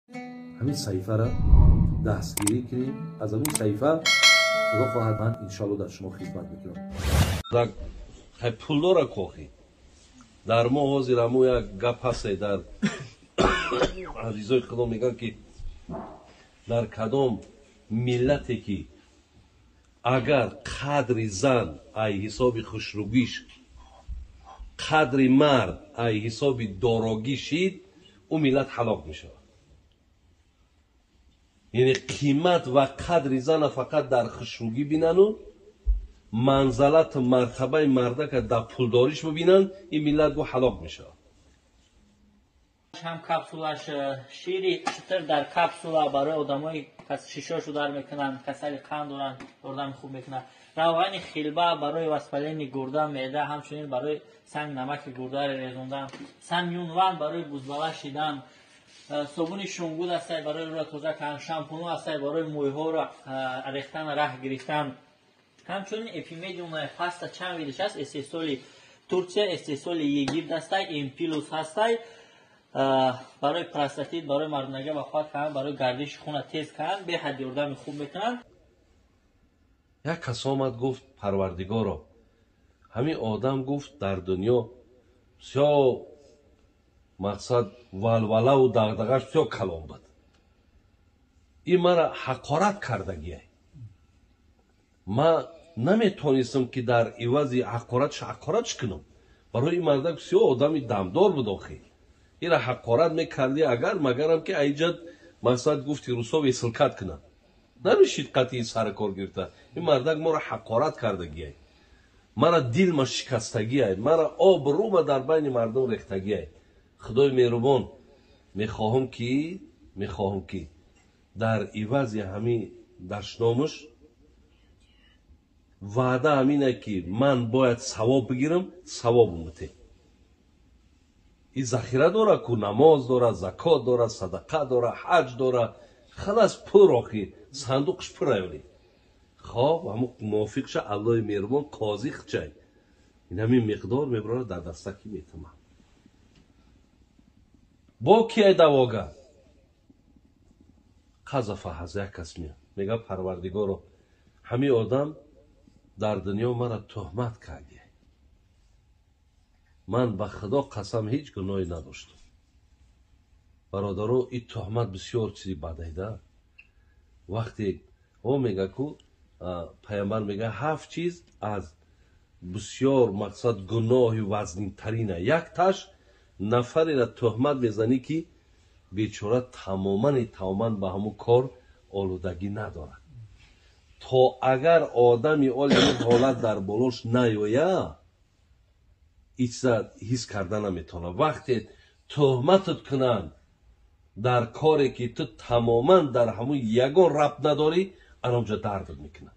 همین صحیفه را دستگیری کنیم. از همین صحیفه خدا خواهد من انشالله در شما خدمت میکنم. در پولدار کوخی در ما حاضر همو یک گپ هست در عزیزای خدا میگن که در کدام ملتی که اگر قدر زن ای حساب خوشروگیش قدر مرد ای حساب داراگی شید اون ملت هلاک میشه. یعنی قیمت و قدر زن فقط در خوشروگی بینن و منزلت مرتبه مرده که در پولداریش ببینن این ملت با هلاک میشه. هم کپسولاش شیری چطور در کپسولا برای آدمای شیشاشو در میکنن، کسری قند دارن دردم خوب میکنن. روغن خیلبه برای وسپلین گرده معده، همچنین برای سنگ نمک گرده ریزوندن، سمیونوان برای بزبله شیدن، صابون شنگود است برای رو توزه کردن، شامپونو است برای مویها رو ریختن ره گرفتن. همچنین اپیمیدیوم پاستا چند ویدش است استیسولی ترکیه استیسولی یگیر دسته امپیلوس هسته برای پراستاتیت، برای مردونگی وفات کردن، برای گردش خون تیز کردن، به حد یردم خوب میکنن. یک کس آمد گفت پروردگارا همین آدم گفت در دنیا بسیار مقصد ولوله و دغدغش بسیار کلام بود. این مرا حقارت کردگیه. ما نمیتونستم که در عوض حقارتش کنم. برای این مرد بسیار آدمی دمدار بود آخی. این را حقارت میکردی اگر مگرم که ایجاد مقصد گفتی روسا ویسلکت کنن. نمیشید قطعی سر کار گرفته. این مردک ما را حقارت کردگیه. مرا دل ما شکستگیه. مرا آب روما در بین مردم ریختگیه. خدای مهربان میخواهم که در عوض همین دشنامش وعده همینه که من باید ثواب بگیرم، ثواب اومده. این ذخیره داره که نماز داره، زکات داره، صدقه داره، حج داره، خلاص پر آخی صندوقش پر اولی. خواب همون موافق شه الله مهربان قاضی خچه این همین مقدار میبرانه در دستکی میتمه. با کیه دواگر قذفه هزه کس میگه پروردگارو همین آدم در دنیا مرا تهمت کرده. من به خدا قسم هیچ گناهی نداشتم. برادرو این تهمت بسیار چیزی بدیده. وقتی او میگه که پیامبر میگه 7 چیز از بسیار مقصد گناه وزنی ترینه. یک تاش نفری را تهمت میزنی که بیچاره تماما به همون کار آلودگی نداره. تا اگر آدمی این حالت در بالوش نیویه هیچ حس کردن نمیتونه. وقتی تهمتت کنن در کاری که تو تماما در همون یگان ربط نداری انامجا دردت میکنن.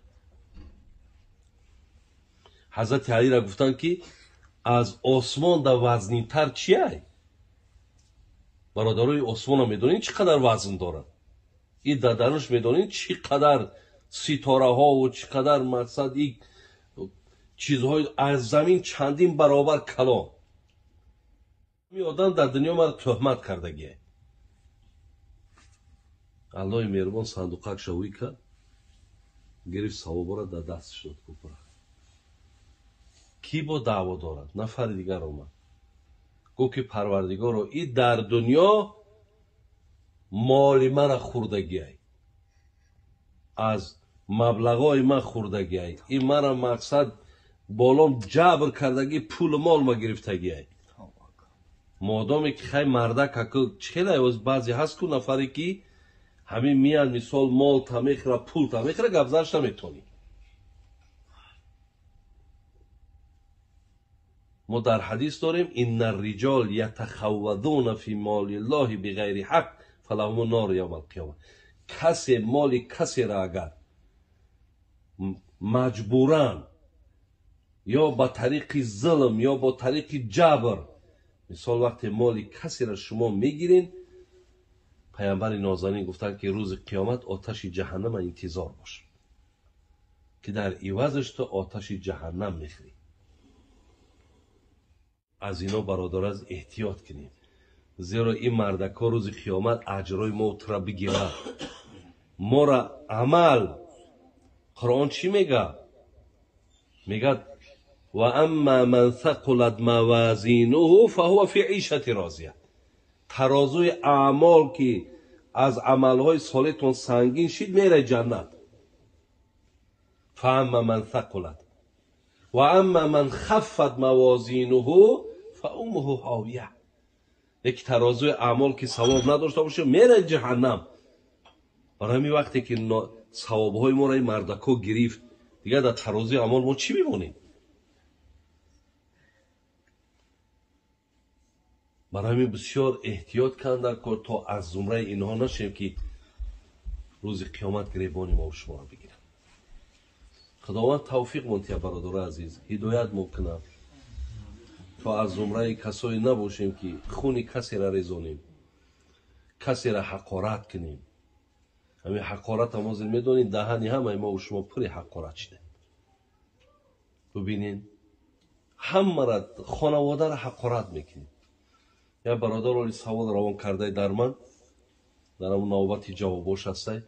حضرت علی را گفتن که از آسمان در وزنی تر چیه؟ برادرای آسمان را میدونین چقدر وزن داره؟ این درش میدونین چقدر ستاره ها و چقدر مقصد این چیزهای از زمین چندین برابر کلان. این آدم در دنیا مرا تهمت کردگیه. الله مهربان صندوقک شوی کرد گرفت ثوابا را در دستش داد. کی با دعوا دارد؟ نفر دیگر اومد گفت که پروردگارو این در دنیا مال مرا خوردگیه، از مبلغای من خوردگیه، این مرا مقصد بالام جبر کردگی پول مال ما گرفتگیه. مادامی که خیلی مرده که چهره از بعضی هست که نفری که همین میان مثال مال تمیخره پول تمیخره گفزرش نمیتونی. ما در حدیث داریم این الرجال یتخوضون فی مال الله بغیر حق فلهم النار یوم القیامه. کسی مال کسی را اگر مجبورن یا با طریق ظلم یا با طریق جبر، مثال وقتی مال کسی را شما میگیرین، پیامبر نازنین گفتن که روز قیامت آتش جهنم انتظار باش که در عوضش تو آتش جهنم میخوری. از اینا برادر از احتیاط کنیم. زیرا این مردکا روز قیامت اجرای ما را بگیرد. ما را عمل قرآن چی میگه؟ میگه و اما من ثقلت موازینه فهو فی عیشة راضیه. ترازوی اعمال که از عملهای صالحتون سنگین شید میره جنت. فاما من ثقلت و اما من خفت موازینه فامه هاویه. یک ترازوی اعمال که ثواب نداشته باشه میره جهنم. برای همین وقتی که ثوابهای ما را مردکا گرفت دیگه در ترازوی اعمال ما چی میمونیم؟ برای همین بسیار احتیاط کن در کار تا از زمره اینها نشیم که روز قیامت گریبان ما و شما را بگیرم. خداوند توفیق منتیا برادر عزیز هدایت مکنه تا از زمره کسایی نباشیم که خون کسی را ریزانیم، کسی را حقارت کنیم. همین حقارت هم از میدونید دهنی همه ما و شما پری حقارت شده. ببینین همه را خانواده را حقارت میکنیم. یا برادر ولی سوال روان کرده در من در اون نوبتی جوابش هسته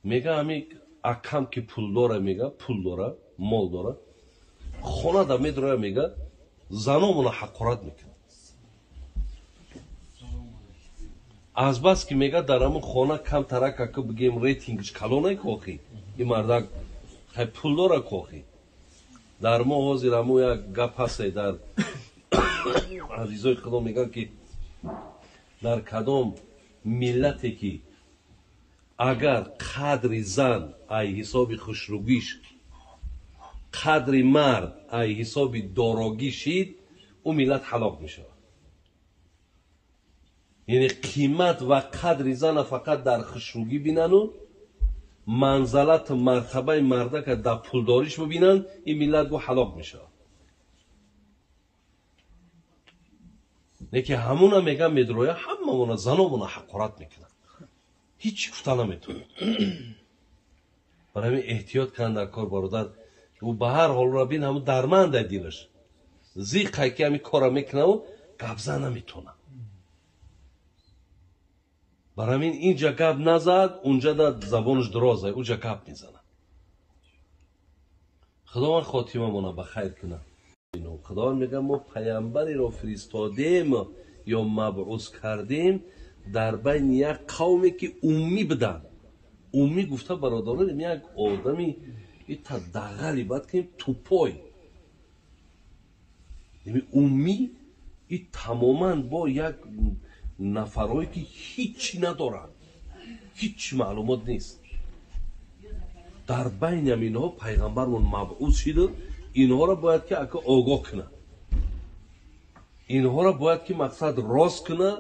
میگه همین اکم که پول داره میگه پول داره مال داره خونه دا میداره میگه زنامون حقارت میکنه. از بس که میگه در همون خانه کم ترک که بگیم ریتینگش کلانه کوخی این مردک خیلی پول داره کوخی. در ما حاضر همون یک گپ هسته در عزیزای خدا میگن که در کدام ملتی که اگر قدر زن ای حساب خوشروگیش قدر مرد ای حساب داراگی شید اون ملت هلاک میشه. یعنی قیمت و قدر زن فقط در خوشروگی بینن و منزلت مرتبه مرده که در پولداریش ببینن این ملت گو هلاک میشه. لیکن همونا میگن میدرویا هممونا زنامونا حقارت میکنن هیچ گفته نمیتونه. برای همین احتیاط کن در کار برادر او به هر حال را بین همون درمنده دیلش زیقه که همین کار میکنه و گبزه نمیتونه. برای همین اینجا گب نزد اونجا در زبانش درازه اونجا گب میزنه. خدا من خاتمه مونا بخیر کنه. خداوند میگه ما پیامبری را فرستادیم یا مبعوث کردیم در بین یک قومی که امی بدن. امی گفته برادران یک آدمی تا دغلی باید کنیم توپای امی این تماما با یک نفرهایی که هیچی ندارن هیچ معلومات نیست در بین اینها پیغمبرمون مبعوث شده. اینها را باید که آگاه کنه، اینها را باید که مقصد راست کنه،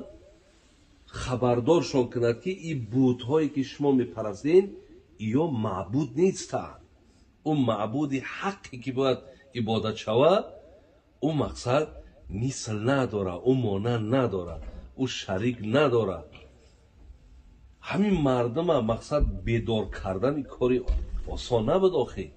خبردارشان کند که این بودهایی که شما میپرستین یا معبود نیستن. اون معبود حقی که باید عبادت شود اون مقصد مثل نداره، اون مانند نداره، اون شریک نداره. همین مردم مقصد بیدار کردن کاری آسان نبود آخی.